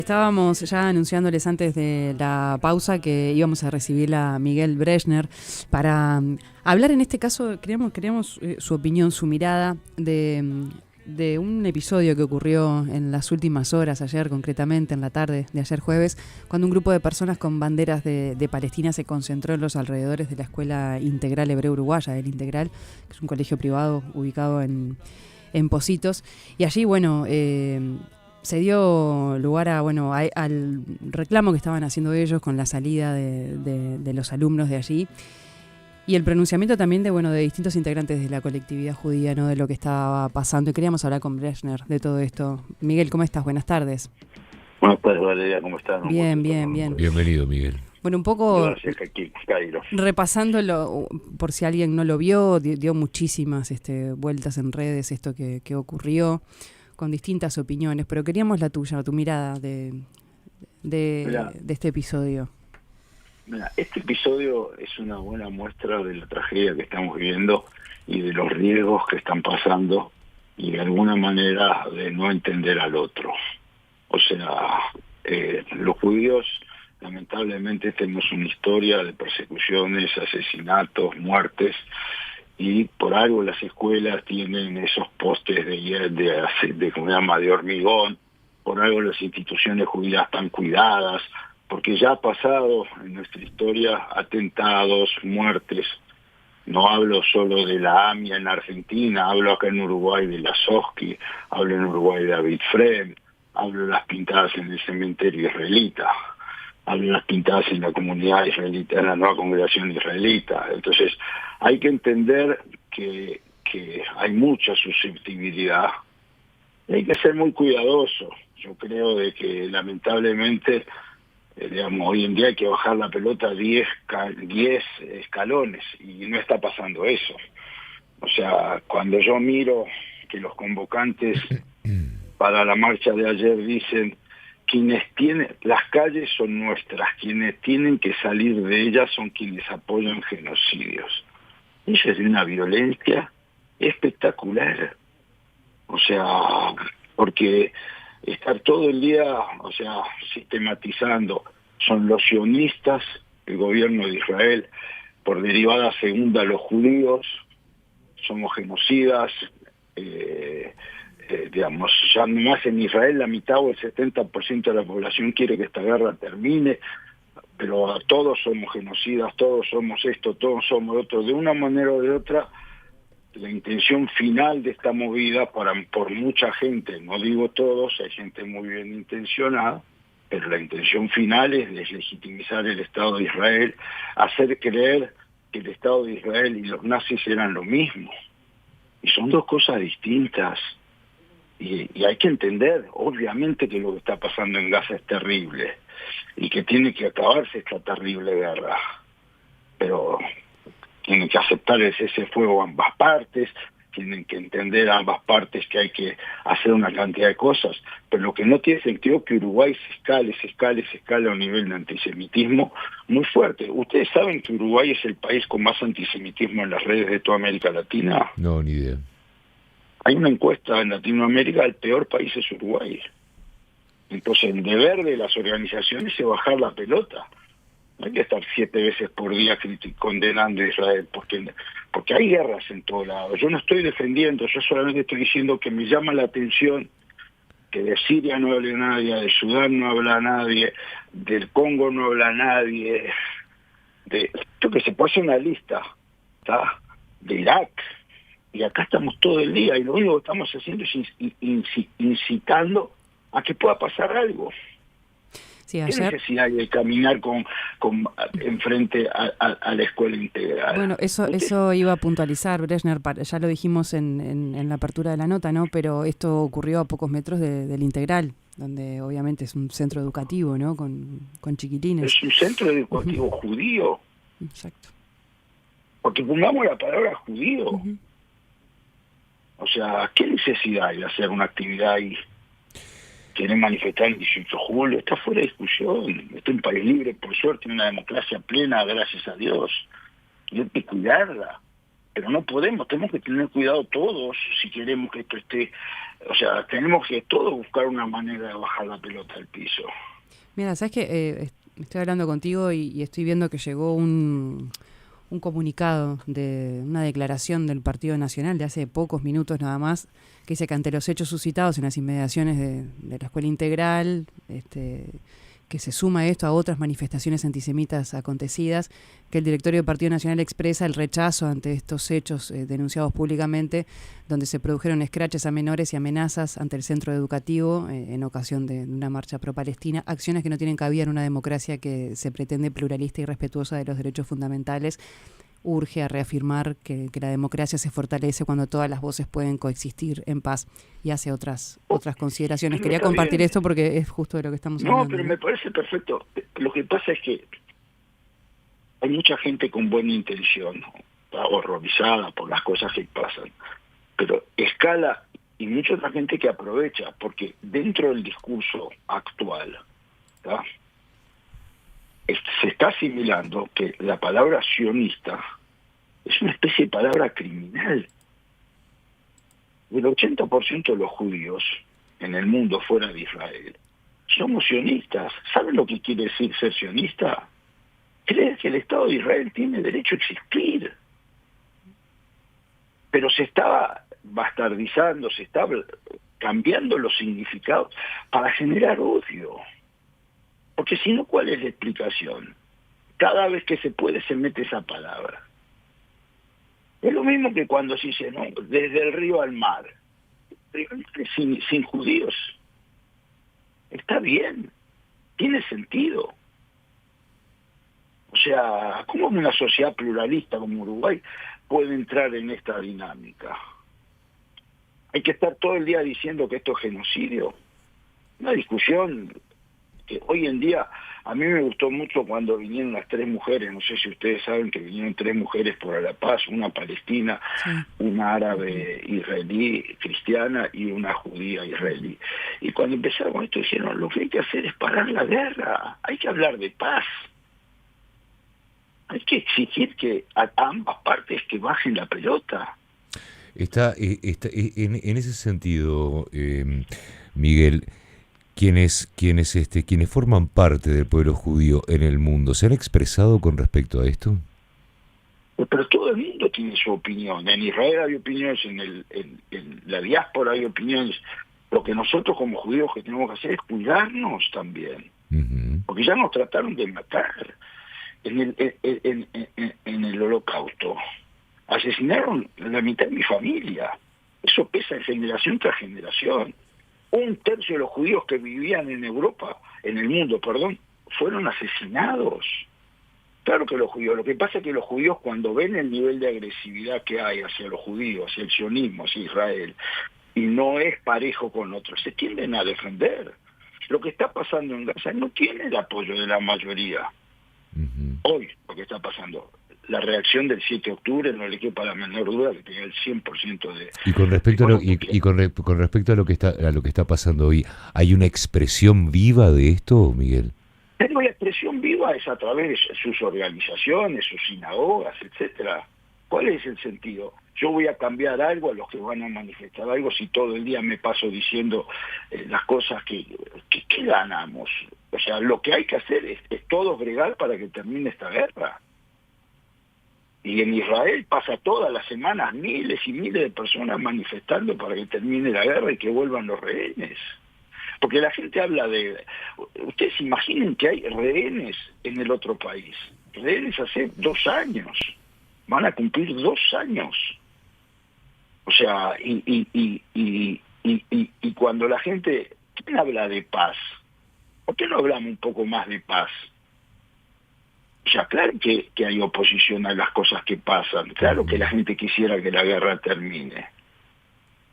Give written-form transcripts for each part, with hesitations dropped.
Estábamos ya anunciándoles antes de la pausa que íbamos a recibir a Miguel Breshner para hablar en este caso, queríamos su opinión, su mirada de un episodio que ocurrió en las últimas horas, ayer concretamente, en la tarde de ayer jueves, cuando un grupo de personas con banderas de Palestina se concentró en los alrededores de la Escuela Integral Hebreo Uruguaya, el Integral, que es un colegio privado ubicado en Pocitos, y allí, bueno, se dio lugar al reclamo que estaban haciendo ellos con la salida de los alumnos de allí y el pronunciamiento también de distintos integrantes de la colectividad judía, ¿no? De lo que estaba pasando. Y queríamos hablar con Breshner de todo esto. Miguel, ¿cómo estás? Buenas tardes. Buenas tardes, Valeria, ¿cómo estás? Bien. Bienvenido, Miguel. Bueno, un poco Gracias, aquí, Cairo. repasándolo, por si alguien no lo vio, dio muchísimas vueltas en redes esto que ocurrió, con distintas opiniones, pero queríamos la tuya, tu mirada de este episodio. Mira, este episodio es una buena muestra de la tragedia que estamos viviendo y de los riesgos que están pasando y de alguna manera de no entender al otro. O sea, los judíos lamentablemente tenemos una historia de persecuciones, asesinatos, muertes, y por algo las escuelas tienen esos postes de ¿cómo se llama?, de hormigón, por algo las instituciones judías están cuidadas, porque ya ha pasado en nuestra historia atentados, muertes. No hablo solo de la AMIA en Argentina, hablo acá en Uruguay de la Soski, hablo en Uruguay de David Frem, hablo de las pintadas en el cementerio israelita, hablo de las pintadas en la comunidad israelita, en la nueva congregación israelita. Entonces, hay que entender que hay mucha susceptibilidad y hay que ser muy cuidadoso. Yo creo de que lamentablemente, hoy en día hay que bajar la pelota 10 escalones y no está pasando eso. O sea, cuando yo miro que los convocantes para la marcha de ayer dicen: las calles son nuestras, quienes tienen que salir de ellas son quienes apoyan genocidios. Eso es de una violencia espectacular. O sea, porque estar todo el día, o sea, sistematizando, son los sionistas, el gobierno de Israel, por derivada segunda los judíos, somos genocidas, ya más en Israel la mitad o el 70% de la población quiere que esta guerra termine, pero todos somos genocidas, todos somos esto, todos somos lo otro. De una manera o de otra, la intención final de esta movida por mucha gente, no digo todos, hay gente muy bien intencionada, pero la intención final es deslegitimizar el Estado de Israel, hacer creer que el Estado de Israel y los nazis eran lo mismo. Y son dos cosas distintas. Y hay que entender, obviamente, que lo que está pasando en Gaza es terrible y que tiene que acabarse esta terrible guerra. Pero tienen que aceptar el cese de fuego ambas partes, tienen que entender a ambas partes que hay que hacer una cantidad de cosas. Pero lo que no tiene sentido es que Uruguay se escale a un nivel de antisemitismo muy fuerte. ¿Ustedes saben que Uruguay es el país con más antisemitismo en las redes de toda América Latina? No, ni idea. Hay una encuesta en Latinoamérica, el peor país es Uruguay. Entonces el deber de las organizaciones es bajar la pelota. No hay que estar 7 veces por día condenando a Israel, porque hay guerras en todos lados. Yo no estoy defendiendo, yo solamente estoy diciendo que me llama la atención que de Siria no hable nadie, de Sudán no habla nadie, del Congo no habla nadie, esto que se puede hacer una lista, ¿está?, de Irak. Y acá estamos todo el día y lo único que estamos haciendo es incitando a que pueda pasar algo. Sí, ¿Qué necesidad hay de caminar enfrente a la escuela integral? Bueno, eso iba a puntualizar, Breshner, ya lo dijimos en la apertura de la nota, ¿no? Pero esto ocurrió a pocos metros del Integral, donde obviamente es un centro educativo, ¿no? Con chiquilines. Es un centro educativo judío. Exacto. Porque pongamos la palabra judío. O sea, ¿qué necesidad hay de hacer una actividad ahí? Quieren manifestar el 18 de julio, está fuera de discusión. Está en un país libre, por suerte, en una democracia plena, gracias a Dios. Y hay que cuidarla. pero no podemos, tenemos que tener cuidado todos si queremos que esto esté, o sea, tenemos que todos buscar una manera de bajar la pelota al piso. Mira, sabes que estoy hablando contigo y estoy viendo que llegó un comunicado de una declaración del Partido Nacional de hace pocos minutos nada más, que dice que ante los hechos suscitados en las inmediaciones de la Escuela Integral, que se suma esto a otras manifestaciones antisemitas acontecidas, que el directorio del Partido Nacional expresa el rechazo ante estos hechos denunciados públicamente, donde se produjeron escraches a menores y amenazas ante el centro educativo en ocasión de una marcha pro-palestina, acciones que no tienen cabida en una democracia que se pretende pluralista y respetuosa de los derechos fundamentales. Urge a reafirmar que la democracia se fortalece cuando todas las voces pueden coexistir en paz, y hace otras consideraciones. Pero Quería está compartir bien. esto porque es justo de lo que estamos No, hablando. pero me parece perfecto. Lo que pasa es que hay mucha gente con buena intención, ¿no? Está horrorizada por las cosas que pasan, pero escala, y mucha otra gente que aprovecha, porque dentro del discurso actual, ¿tá? Se está asimilando que la palabra sionista es una especie de palabra criminal. El 80% de los judíos en el mundo fuera de Israel somos sionistas. ¿Saben lo que quiere decir ser sionista? Creer que el Estado de Israel tiene derecho a existir. Pero se estaba bastardizando, se estaba cambiando los significados para generar odio. Porque si no, ¿cuál es la explicación? Cada vez que se puede se mete esa palabra. Es lo mismo que cuando se dice, no, desde el río al mar. Sin judíos. Está bien, tiene sentido. O sea, ¿cómo una sociedad pluralista como Uruguay puede entrar en esta dinámica? Hay que estar todo el día diciendo que esto es genocidio. Una discusión que hoy en día, a mí me gustó mucho cuando vinieron las 3 mujeres, no sé si ustedes saben que vinieron 3 mujeres por la paz, una palestina, sí, una árabe israelí cristiana y una judía israelí. Y cuando empezaron esto dijeron, lo que hay que hacer es parar la guerra, hay que hablar de paz. Hay que exigir que a ambas partes que bajen la pelota. Está en ese sentido, Miguel, quienes forman parte del pueblo judío en el mundo, ¿se han expresado con respecto a esto? Pero todo el mundo tiene su opinión. En Israel hay opiniones, en la diáspora hay opiniones. Lo que nosotros como judíos que tenemos que hacer es cuidarnos también. Uh-huh. Porque ya nos trataron de matar. En el Holocausto asesinaron la mitad de mi familia. Eso pesa en generación tras generación. 1/3 de los judíos que vivían en Europa, en el mundo, perdón, fueron asesinados. Claro que los judíos, lo que pasa es que los judíos cuando ven el nivel de agresividad que hay hacia los judíos, hacia el sionismo, hacia Israel, y no es parejo con otros, se tienden a defender. Lo que está pasando en Gaza no tiene el apoyo de la mayoría. Uh-huh. Hoy, lo que está pasando, la reacción del 7 de octubre no le quepa la menor duda que tenía el 100% de... Y con respecto con respecto a lo que está pasando hoy, ¿hay una expresión viva de esto, Miguel? Pero la expresión viva es a través de sus organizaciones, sus sinagogas, etcétera. ¿Cuál es el sentido? Yo voy a cambiar algo a los que van a manifestar algo si todo el día me paso diciendo las cosas que ganamos. O sea, lo que hay que hacer es todos bregar para que termine esta guerra. Y en Israel pasa todas las semanas miles y miles de personas manifestando para que termine la guerra y que vuelvan los rehenes. Porque la gente habla de... Ustedes imaginen que hay rehenes en el otro país. Rehenes hace 2 años. Van a cumplir 2 años. O sea, y cuando la gente... ¿Quién habla de paz? ¿Por qué no hablamos un poco más de paz? O sea, claro que hay oposición a las cosas que pasan. Claro que la gente quisiera que la guerra termine.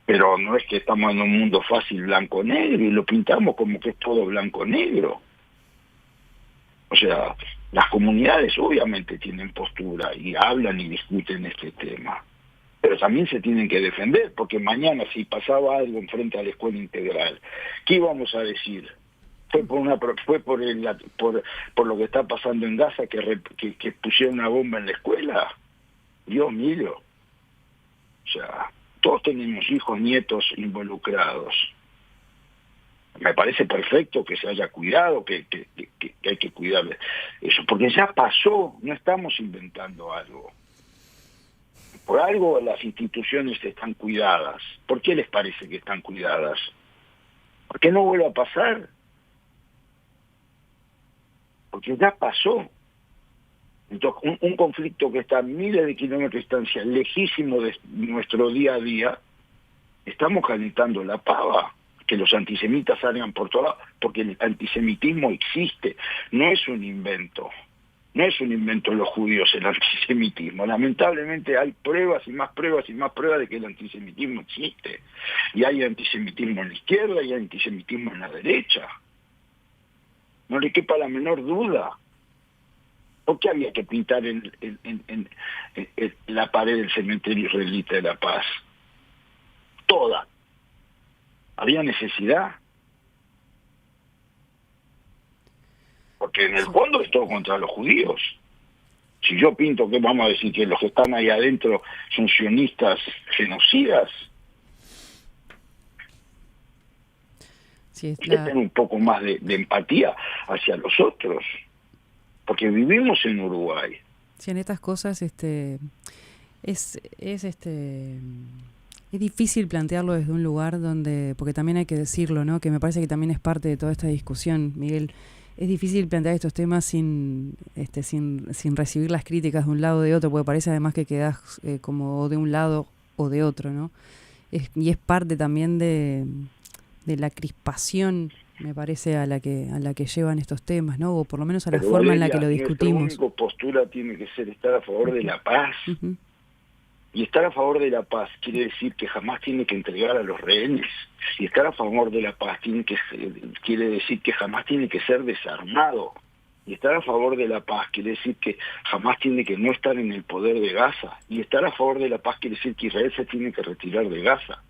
Pero no es que estamos en un mundo fácil blanco-negro y lo pintamos como que es todo blanco-negro. O sea, las comunidades obviamente tienen postura y hablan y discuten este tema. Pero también se tienen que defender, porque mañana si pasaba algo enfrente a la escuela integral, ¿qué íbamos a decir? Fue por lo que está pasando en Gaza que pusieron una bomba en la escuela. Dios mío. O sea, todos tenemos hijos, nietos involucrados. Me parece perfecto que se haya cuidado, que hay que cuidar eso, porque ya pasó, no estamos inventando algo. Por algo las instituciones están cuidadas. ¿Por qué les parece que están cuidadas? ¿Por qué no vuelve a pasar? Porque ya pasó. Entonces, un conflicto que está a miles de kilómetros de distancia, lejísimo de nuestro día a día, estamos calentando la pava, que los antisemitas salgan por todos lados, porque el antisemitismo existe, no es un invento. No es un invento de los judíos el antisemitismo. Lamentablemente hay pruebas y más pruebas y más pruebas de que el antisemitismo existe. Y hay antisemitismo en la izquierda y hay antisemitismo en la derecha. No le quepa la menor duda. ¿Por qué había que pintar en la pared del cementerio israelita de La Paz? Toda. ¿Había necesidad? Porque en el fondo es todo contra los judíos. Si yo pinto, ¿qué vamos a decir? Que los que están ahí adentro son sionistas genocidas. Sí, Hay que tener un poco más de empatía hacia los otros. Porque vivimos en Uruguay. Sí, en estas cosas es difícil plantearlo desde un lugar donde, porque también hay que decirlo, ¿no? Que me parece que también es parte de toda esta discusión, Miguel. Es difícil plantear estos temas sin recibir las críticas de un lado o de otro, porque parece además que quedás como de un lado o de otro, ¿no? Y es parte también de la crispación, me parece, a la que llevan estos temas, ¿no? O por lo menos a la Pero forma Valeria, en la que lo discutimos. Nuestra única postura tiene que ser estar a favor de la paz. Uh-huh. Y estar a favor de la paz quiere decir que jamás tiene que entregar a los rehenes. Y estar a favor de la paz quiere decir que jamás tiene que ser desarmado. Y estar a favor de la paz quiere decir que jamás tiene que no estar en el poder de Gaza. Y estar a favor de la paz quiere decir que Israel se tiene que retirar de Gaza.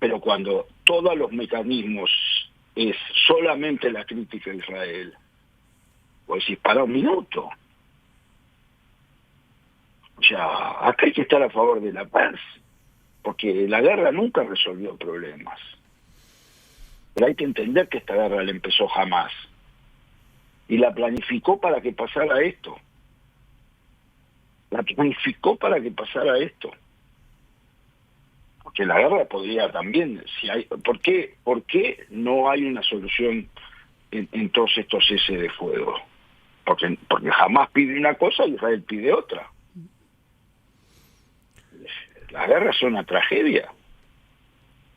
Pero cuando todos los mecanismos es solamente la crítica a Israel, pues si para un minuto. O sea, acá hay que estar a favor de la paz, porque la guerra nunca resolvió problemas. Pero hay que entender que esta guerra la empezó Hamás y la planificó para que pasara esto. La planificó para que pasara esto. Porque la guerra podría también, ¿por qué no hay una solución en todos estos cese de fuego? Porque Hamás pide una cosa y Israel pide otra. Las guerras son una tragedia,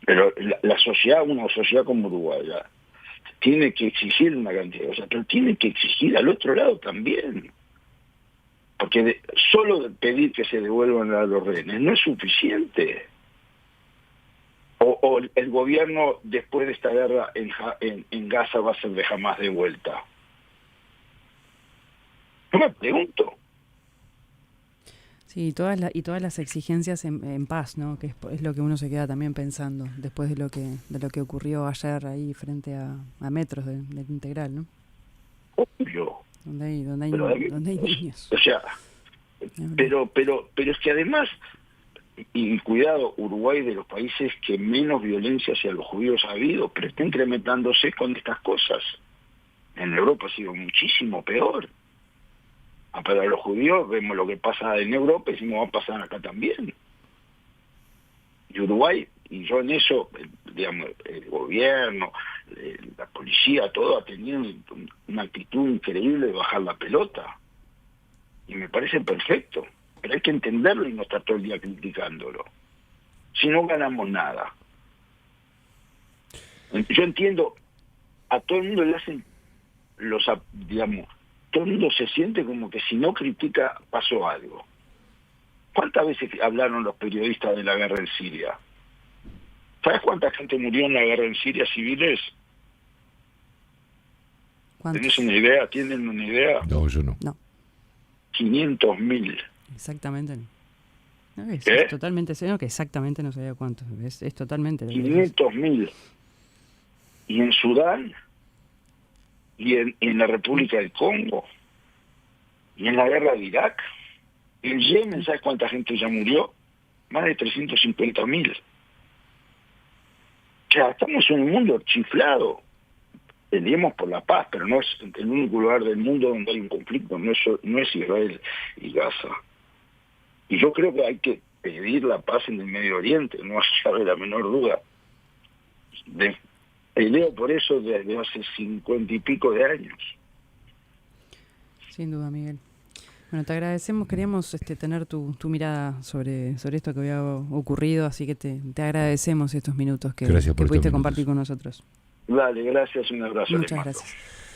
pero la sociedad, una sociedad como Uruguay, tiene que exigir una cantidad de cosas, pero tiene que exigir al otro lado también. Porque solo pedir que se devuelvan a los rehenes no es suficiente. O el gobierno después de esta guerra en Gaza va a ser de jamás de vuelta. No me pregunto. Sí, y todas las exigencias en paz, ¿no? Que es lo que uno se queda también pensando después de lo que ocurrió ayer ahí frente a metros del Integral, ¿no? Obvio. Donde hay niños. O sea, pero es que además, y cuidado, Uruguay de los países que menos violencia hacia los judíos ha habido, pero está incrementándose con estas cosas. En Europa ha sido muchísimo peor. Pero a los judíos vemos lo que pasa en Europa y decimos va a pasar acá también. Y Uruguay, y yo en eso, digamos, el gobierno, la policía, todo ha tenido una actitud increíble de bajar la pelota. Y me parece perfecto. Pero hay que entenderlo y no estar todo el día criticándolo. Si no ganamos nada. Yo entiendo, a todo el mundo le hacen todo el mundo se siente como que si no critica pasó algo. ¿Cuántas veces hablaron los periodistas de la guerra en Siria? ¿Sabes cuánta gente murió en la guerra en Siria, civiles? ¿Tenés una idea? ¿Tienen una idea? No, yo no. 500.000. Exactamente. No, es totalmente, que exactamente no sabía cuántos. Es totalmente. 500.000. Y en Sudán, y en la República del Congo, y en la guerra de Irak, en Yemen, ¿sabes cuánta gente ya murió? más de 350.000. O sea, estamos en un mundo chiflado. Peleemos por la paz, pero no es el único lugar del mundo donde hay un conflicto, no es Israel y Gaza. Y yo creo que hay que pedir la paz en el Medio Oriente, no haya la menor duda. Peleo por eso desde hace 50 y pico de años. Sin duda, Miguel. Bueno, te agradecemos, queríamos tener tu mirada sobre esto que había ocurrido, así que te agradecemos estos minutos que pudiste compartir con nosotros. Dale, gracias, un abrazo. Muchas gracias.